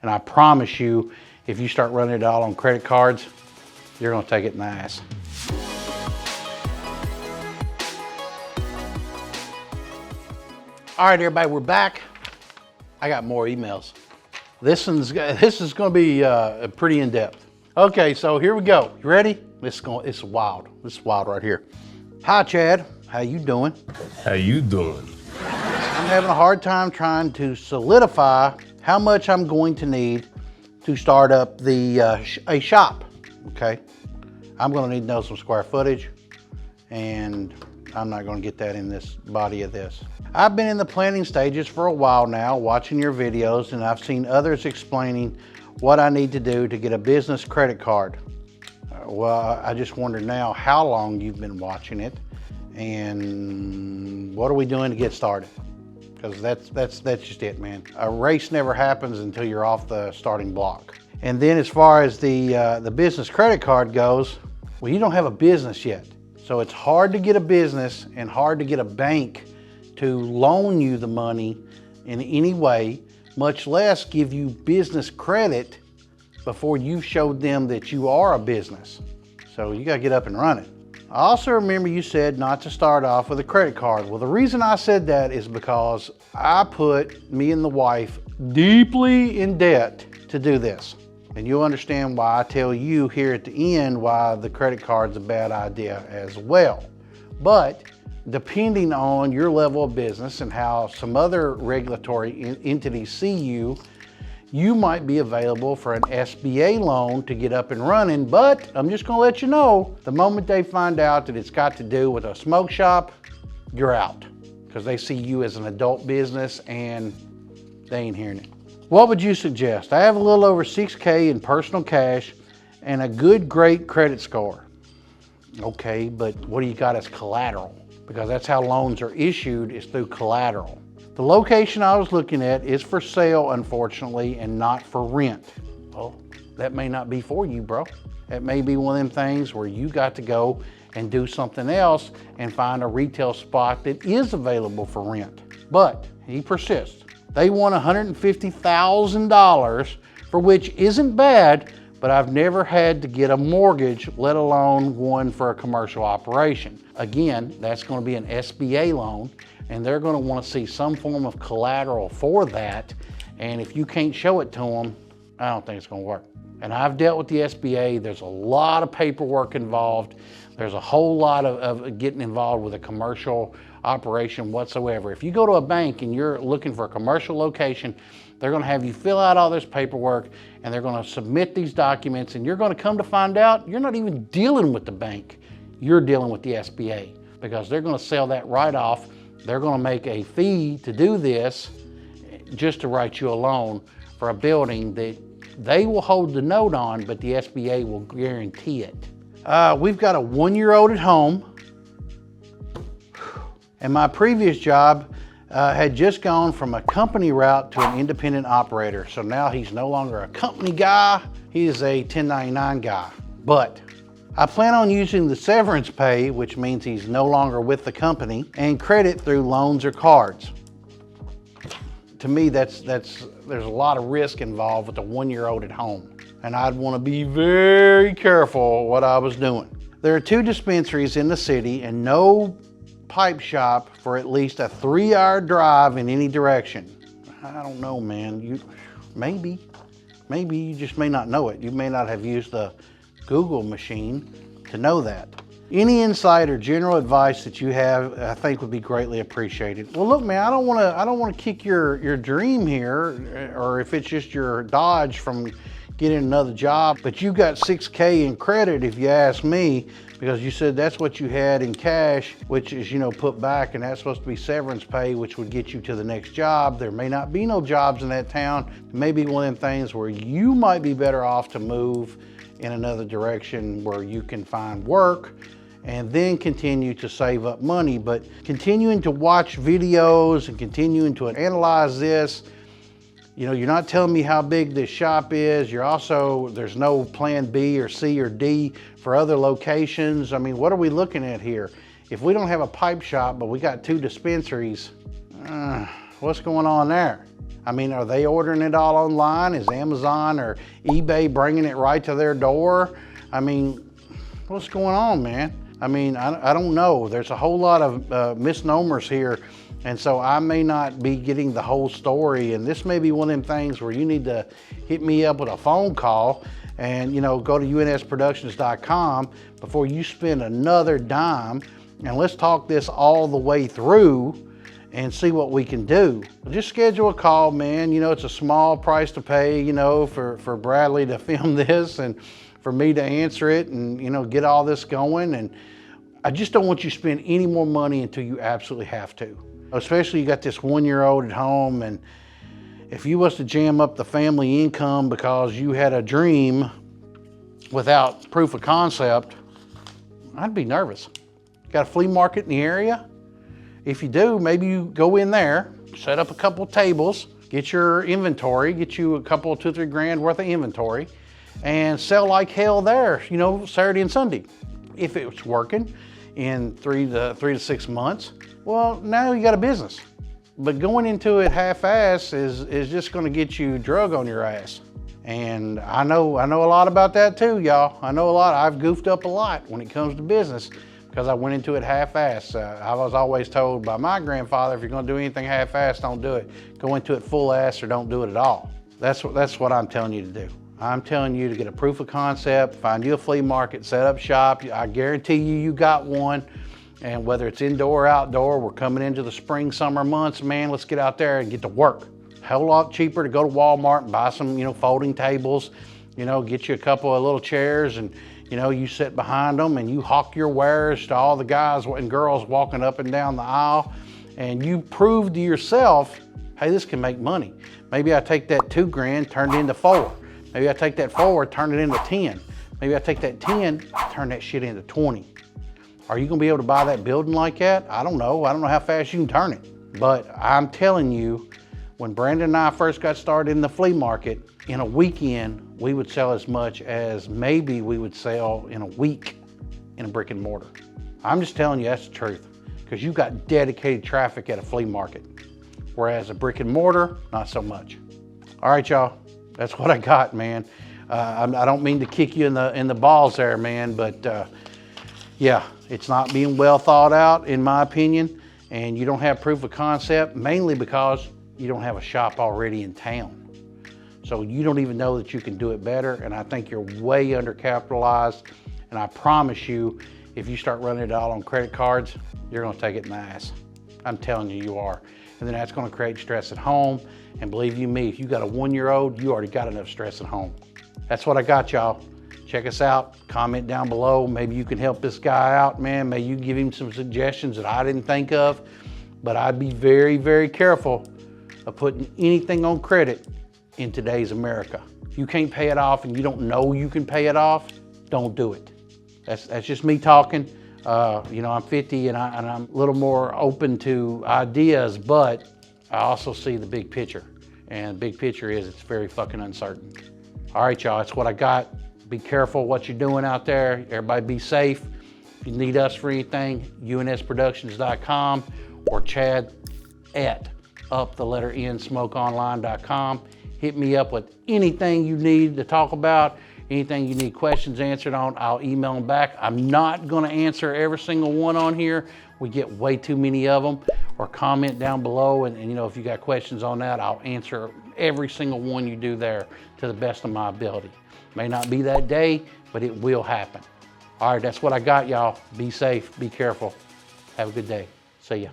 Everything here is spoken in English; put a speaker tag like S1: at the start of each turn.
S1: And I promise you, if you start running it all on credit cards, you're gonna take it in the ass. All right, everybody, we're back. I got more emails. This is gonna be pretty in-depth. Okay, so here we go. You ready? It's wild. This is wild right here. Hi, Chad. How you doing?
S2: How you doing?
S1: I'm having a hard time trying to solidify how much I'm going to need to start up a shop, okay? I'm gonna need to know some square footage, and I'm not gonna get that in this body of this. I've been in the planning stages for a while now, watching your videos, and I've seen others explaining what I need to do to get a business credit card. Well, I just wonder now how long you've been watching it, and what are we doing to get started? Because that's just it, man. A race never happens until you're off the starting block. And then as far as the business credit card goes, well, you don't have a business yet. So it's hard to get a business and hard to get a bank to loan you the money in any way, much less give you business credit before you've showed them that you are a business. So you gotta get up and running. I also remember you said not to start off with a credit card. Well, the reason I said that is because I put me and the wife deeply in debt to do this. And you'll understand why I tell you here at the end why the credit card's a bad idea as well. But depending on your level of business and how some other regulatory entities see you, you might be available for an SBA loan to get up and running. But I'm just gonna let you know, the moment they find out that it's got to do with a smoke shop, you're out. Because they see you as an adult business and they ain't hearing it. What would you suggest? I have a little over 6K in personal cash and a great credit score. Okay, but what do you got as collateral? Because that's how loans are issued, is through collateral. The location I was looking at is for sale, unfortunately, and not for rent. Well, that may not be for you, bro. It may be one of them things where you got to go and do something else and find a retail spot that is available for rent. But he persists. They want $150,000, for which isn't bad, but I've never had to get a mortgage, let alone one for a commercial operation. Again, that's going to be an SBA loan, and they're going to want to see some form of collateral for that. And if you can't show it to them, I don't think it's going to work. And I've dealt with the SBA. There's a lot of paperwork involved. There's a whole lot of getting involved with a commercial operation whatsoever. If you go to a bank and you're looking for a commercial location, they're going to have you fill out all this paperwork and they're going to submit these documents, and you're going to come to find out you're not even dealing with the bank. You're dealing with the SBA, because they're going to sell that right off. They're going to make a fee to do this just to write you a loan for a building that they will hold the note on, but the SBA will guarantee it. We've got a 1-year-old at home, and my previous job had just gone from a company route to an independent operator. So now he's no longer a company guy, he is a 1099 guy. But I plan on using the severance pay, which means he's no longer with the company, and credit through loans or cards. To me, there's a lot of risk involved with a 1-year-old at home, and I'd want to be very careful what I was doing. There are 2 dispensaries in the city and no pipe shop for at least a 3-hour drive in any direction. I don't know, man. Maybe you just may not know it. You may not have used the Google machine to know that. Any insight or general advice that you have, I think, would be greatly appreciated. Well, look, man, I don't want to kick your dream here, or if it's just your dodge from getting another job, but you got 6K in credit, if you ask me, because you said that's what you had in cash, which is, put back, and that's supposed to be severance pay, which would get you to the next job. There may not be no jobs in that town. It may be one of them things where you might be better off to move in another direction where you can find work and then continue to save up money. But continuing to watch videos and continuing to analyze this, you're not telling me how big this shop is. There's no plan B or C or D for other locations. I mean, what are we looking at here? If we don't have a pipe shop, but we got 2 dispensaries, What's going on there? I mean, are they ordering it all online? Is Amazon or eBay bringing it right to their door? I mean, what's going on, man? I mean, I don't know. There's a whole lot of misnomers here. And so I may not be getting the whole story. And this may be one of them things where you need to hit me up with a phone call and, you know, go to unsproductions.com before you spend another dime. And let's talk this all the way through and see what we can do. Just schedule a call, man. You know, it's a small price to pay, you know, for Bradley to film this and for me to answer it and, you know, get all this going. And I just don't want you to spend any more money until you absolutely have to. Especially you got this 1-year-old at home, and if you was to jam up the family income because you had a dream without proof of concept, I'd be nervous. Got a flea market in the area? If you do, maybe you go in there, set up a couple of tables, get your inventory, get you a couple of $2-3 grand worth of inventory, and sell like hell there, you know, Saturday and Sunday. If it's working in 3 to 6 months, well, now you got a business. But going into it half-ass is just gonna get you drug on your ass. And I know a lot about that too, y'all. I know a lot. I've goofed up a lot when it comes to business because I went into it half-ass. I was always told by my grandfather, if you're gonna do anything half-ass, don't do it. Go into it full-ass or don't do it at all. That's what I'm telling you to do. I'm telling you to get a proof of concept, find you a flea market, set up shop. I guarantee you got one. And whether it's indoor or outdoor, we're coming into the spring, summer months, man, let's get out there and get to work. Hell of a lot cheaper to go to Walmart and buy some, you know, folding tables, you know, get you a couple of little chairs and, you know, you sit behind them and you hawk your wares to all the guys and girls walking up and down the aisle. And you prove to yourself, hey, this can make money. Maybe I take that 2 grand, turn it into 4. Maybe I take that 4, turn it into 10. Maybe I take that 10, turn that shit into 20. Are you gonna be able to buy that building like that? I don't know. I don't know how fast you can turn it. But I'm telling you, when Brandon and I first got started in the flea market, in a weekend, we would sell as much as maybe we would sell in a week in a brick and mortar. I'm just telling you that's the truth, because you got dedicated traffic at a flea market, whereas a brick and mortar, not so much. All right, y'all, that's what I got, man. I don't mean to kick you in the balls there, man, but yeah, it's not being well thought out, in my opinion, and you don't have proof of concept, mainly because you don't have a shop already in town. So you don't even know that you can do it better, and I think you're way undercapitalized, and I promise you, if you start running it all on credit cards, you're gonna take it in the ass. I'm telling you, you are. And then that's gonna create stress at home, and believe you me, if you got a 1-year-old, you already got enough stress at home. That's what I got, y'all. Check us out, comment down below. Maybe you can help this guy out, man. Maybe you can give him some suggestions that I didn't think of. But I'd be very, very careful of putting anything on credit in today's America. If you can't pay it off and you don't know you can pay it off, don't do it. That's just me talking. You know, I'm 50 and I'm a little more open to ideas, but I also see the big picture. And the big picture is it's very fucking uncertain. All right, y'all, that's what I got. Be careful what you're doing out there. Everybody be safe. If you need us for anything, unsproductions.com or Chad at smokeonline.com. Hit me up with anything you need to talk about, anything you need questions answered on, I'll email them back. I'm not gonna answer every single one on here. We get way too many of them. Or comment down below and you know, if you got questions on that, I'll answer every single one you do there to the best of my ability. May not be that day, but it will happen. All right, that's what I got, y'all. Be safe, be careful. Have a good day. See ya.